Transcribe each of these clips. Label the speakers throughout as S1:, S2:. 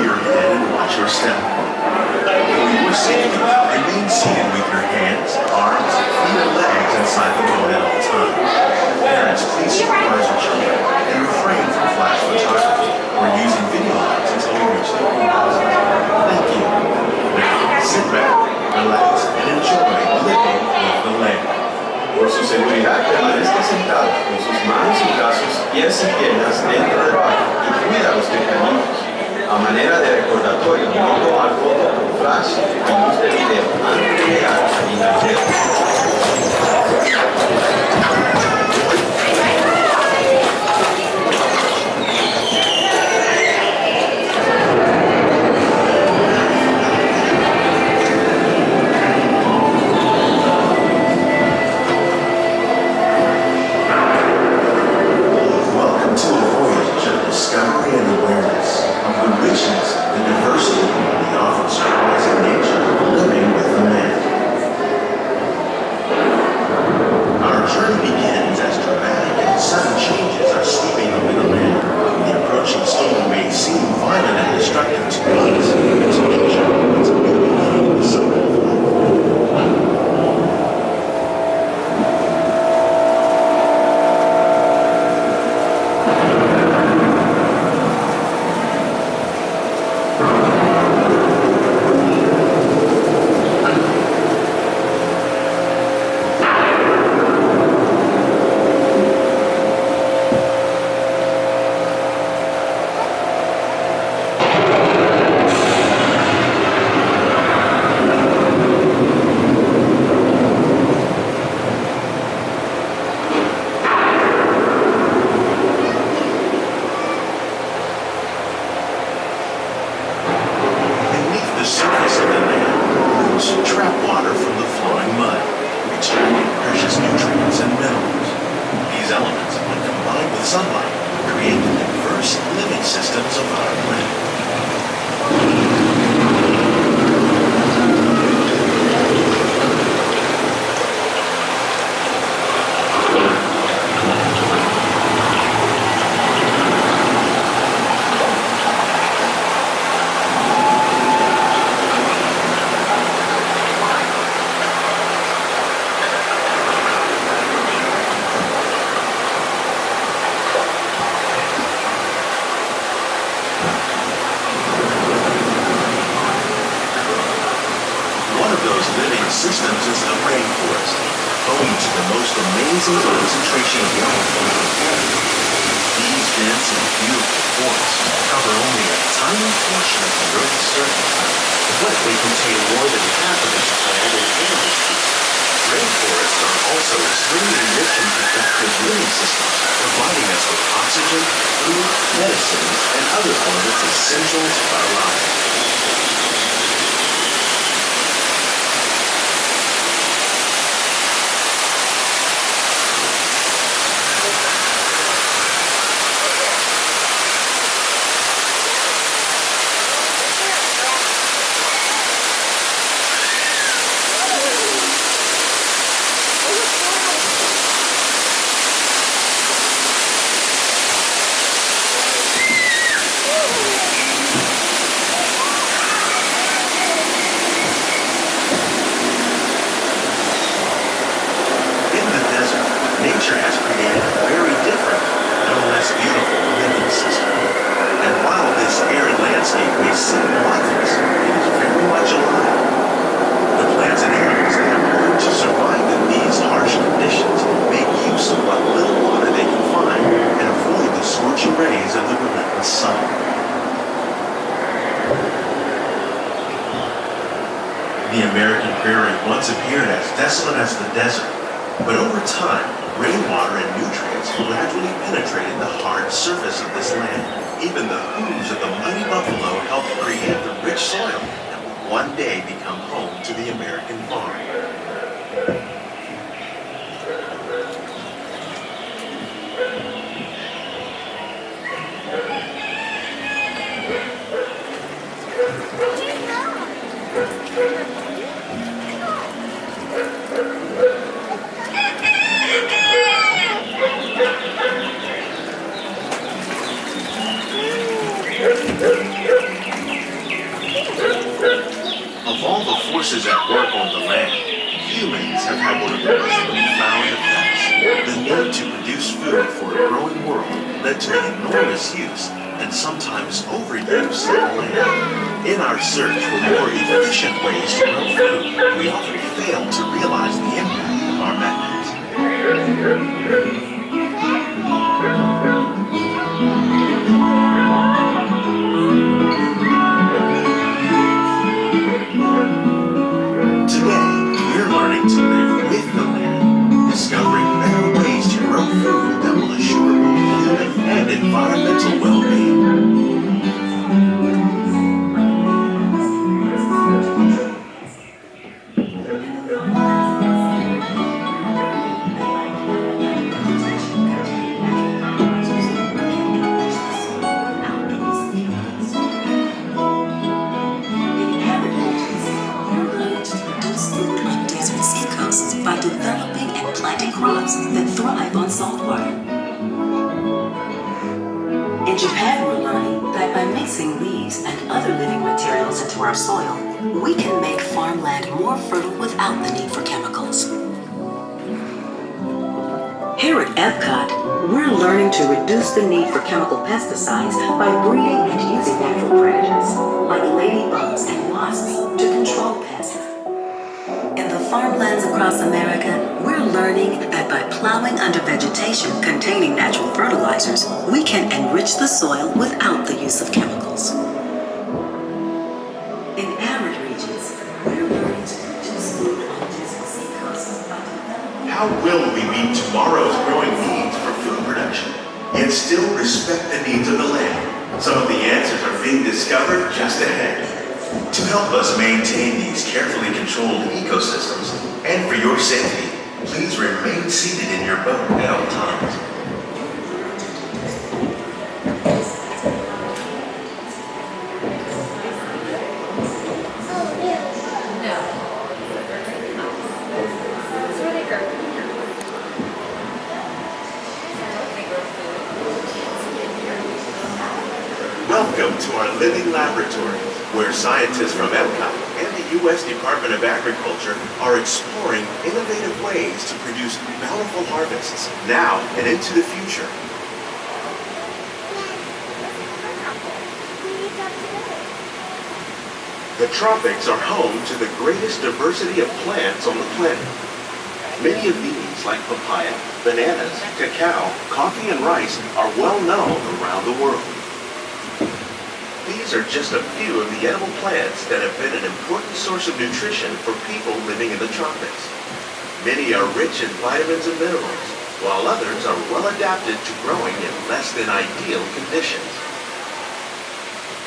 S1: your head and watch your step. For your safety, remain seated with your hands, arms, feet, and legs inside the boat at all times. Parents, please supervise your children and refrain from flash photography or using video lights until we reach the windows. Thank you. Now, sit back, relax, and enjoy living with the land.
S2: Por su seguridad, permanezca sentado con sus manos y brazos, pies y piernas dentro del barco y cuida a los pequeños. A manera de recordatorio, no tomar fotos con flash y luz de video antes de llegar a Inglaterra.
S1: Systems is the rainforest, home to the most amazing concentration of wildlife on Earth. These dense and beautiful forests cover only a tiny portion of the Earth's surface, but they contain more than half of its plant and animal species. Rainforests are also extremely rich in productive living systems, providing us with oxygen, food, medicines, and other elements essential to our lives. Nature has created a very different, no less beautiful living system. And while this arid landscape may seem lifeless, it is very much alive. The plants and animals that have learned to survive in these harsh conditions make use of what little water they can find and avoid the scorching rays of the relentless sun. The American prairie once appeared as desolate as the desert, but over time, rainwater and nutrients gradually penetrated the hard surface of this land. Even the hooves of the mighty buffalo helped create the rich soil that will one day become home to the American farm. forces at work on the land, humans have had one of the most profound effects. The need to produce food for a growing world led to the enormous use and sometimes overuse of the land. In our search for more efficient ways to grow food, we often fail to realize the impact of our methods. Today, we're learning to live with the land, discovering better ways to grow food that will assure both human and environmental well-being.
S3: By developing and planting crops that thrive on salt water. In Japan, we're learning that by mixing leaves and other living materials into our soil, we can make farmland more fertile without the need for chemicals. Here at Epcot, we're learning to reduce the need for chemical pesticides by breeding and using natural predators, like ladybugs and wasps, to control pests. In the farmlands across America, we're learning that by plowing under vegetation containing natural fertilizers, we can enrich the soil without the use of chemicals. In arid regions, we're learning to produce food on desert seacoasts by developing...
S1: How will we meet tomorrow's growing needs for food production and still respect the needs of the land? Some of the answers are being discovered just ahead. To help us maintain these carefully controlled ecosystems, and for your safety, please remain seated in your boat at all times. Welcome to our living laboratory, where scientists from Epcot and the U.S. Department of Agriculture are exploring innovative ways to produce bountiful harvests now and into the future. The tropics are home to the greatest diversity of plants on the planet. Many of these, like papaya, bananas, cacao, coffee, and rice, are well known around the world. These are just a few of the edible plants that have been an important source of nutrition for people living in the tropics. Many are rich in vitamins and minerals, while others are well adapted to growing in less than ideal conditions.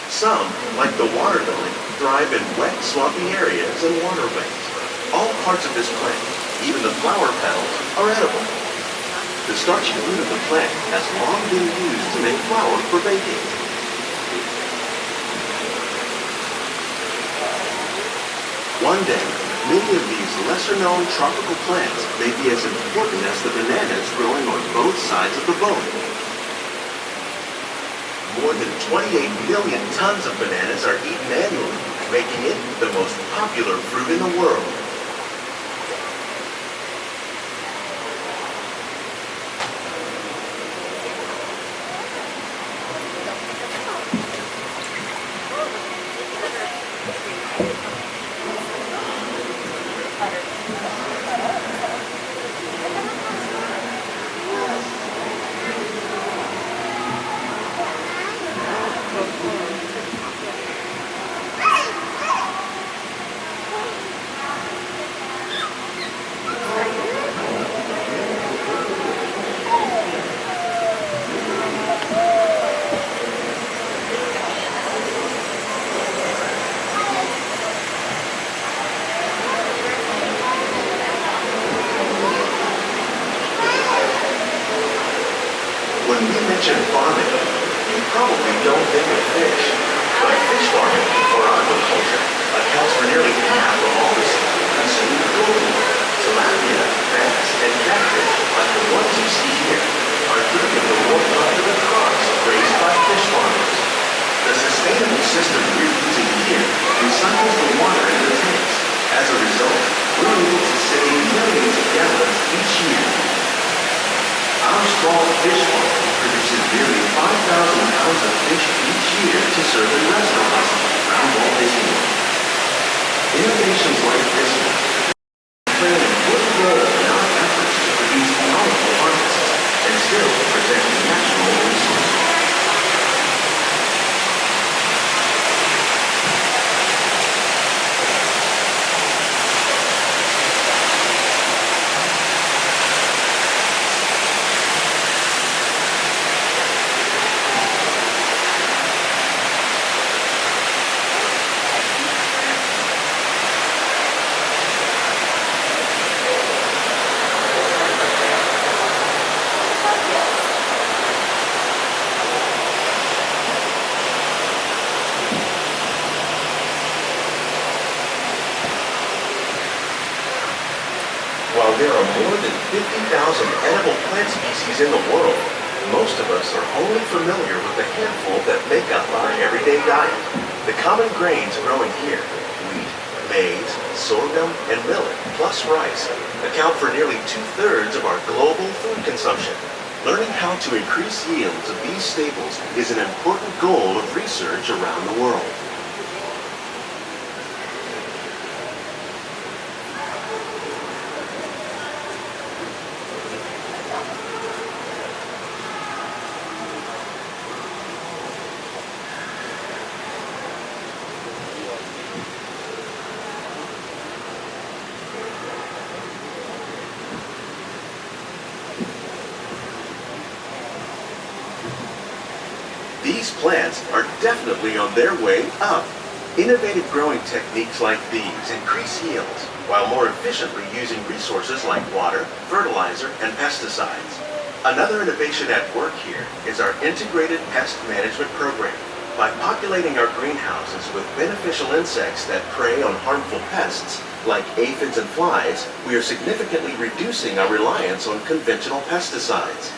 S1: Some, like the water lily, thrive in wet, swampy areas and waterways. All parts of this plant, even the flower petals, are edible. The starchy root of the plant has long been used to make flour for baking. One day, many of these lesser-known tropical plants may be as important as the bananas growing on both sides of the boat. More than 28 million tons of bananas are eaten annually, making it the most popular fruit in the world. Walt fish farm produces nearly 5,000 pounds of fish each year to serve in restaurants around Walt Disney World. Innovations like this one play an important role in our efforts to produce powerful harvests and still protect natural resources. While there are more than 50,000 edible plant species in the world, most of us are only familiar with the handful that make up our everyday diet. The common grains growing here, wheat, maize, sorghum, and millet, plus rice, account for nearly 2/3 of our global food consumption. Learning how to increase yields of these staples is an important goal of research around the world. These plants are definitely on their way up. Innovative growing techniques like these increase yields while more efficiently using resources like water, fertilizer, and pesticides. Another innovation at work here is our integrated pest management program. By populating our greenhouses with beneficial insects that prey on harmful pests like aphids and flies, we are significantly reducing our reliance on conventional pesticides.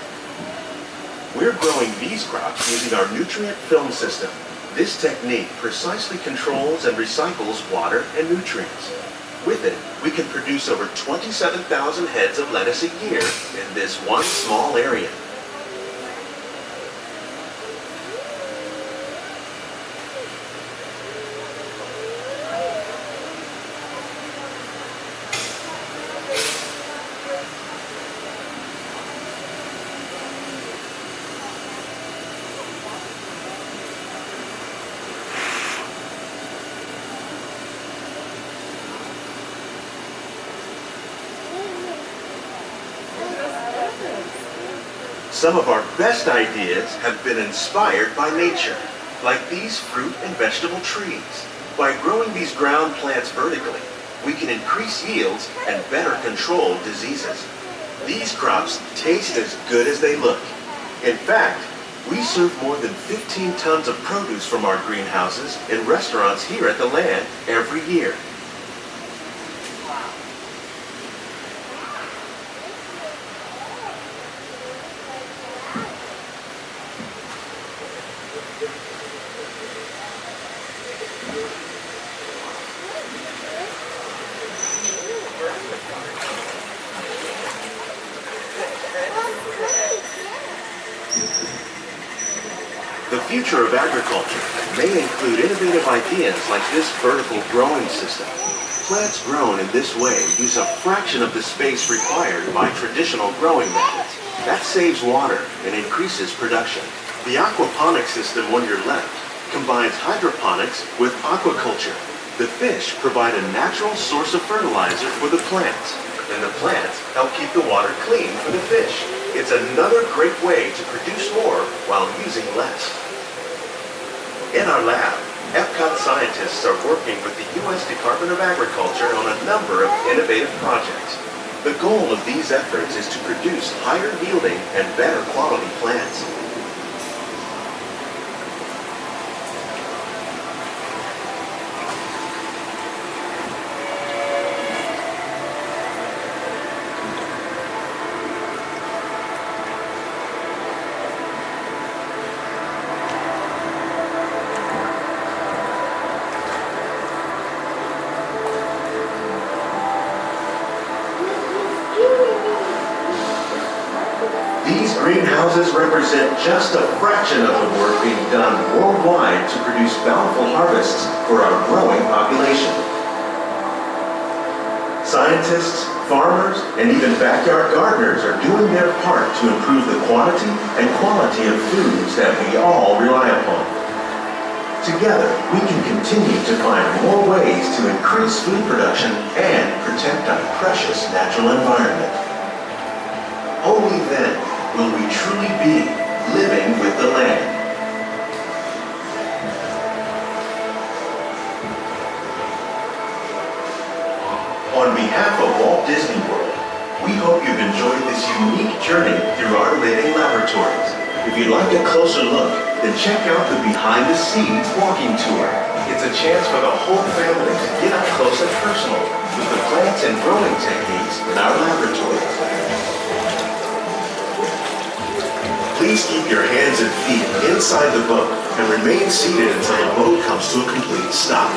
S1: We're growing these crops using our nutrient film system. This technique precisely controls and recycles water and nutrients. With it, we can produce over 27,000 heads of lettuce a year in this one small area. Some of our best ideas have been inspired by nature, like these fruit and vegetable trees. By growing these ground plants vertically, we can increase yields and better control diseases. These crops taste as good as they look. In fact, we serve more than 15 tons of produce from our greenhouses in restaurants here at the land every year. The future of agriculture may include innovative ideas like this vertical growing system. Plants grown in this way use a fraction of the space required by traditional growing methods. That saves water and increases production. The aquaponics system on your left combines hydroponics with aquaculture. The fish provide a natural source of fertilizer for the plants, and the plants help keep the water clean for the fish. It's another great way to produce more while using less. In our lab, Epcot scientists are working with the U.S. Department of Agriculture on a number of innovative projects. The goal of these efforts is to produce higher yielding and better quality plants. These greenhouses greenhouses represent just a fraction of the work being done worldwide to produce bountiful harvests for our growing population. Scientists, farmers, and even backyard gardeners are doing their part to improve the quantity and quality of foods that we all rely upon. Together, we can continue to find more ways to increase food production and protect our precious natural environment. Only then will we truly be living with the land. On behalf of Walt Disney World, we hope you've enjoyed this unique journey through our living laboratories. If you'd like a closer look, then check out the Behind the Scenes walking tour. It's a chance for the whole family to get up close and personal with the plants and growing techniques in our laboratories. Please keep your hands and feet inside the boat and remain seated until the boat comes to a complete stop.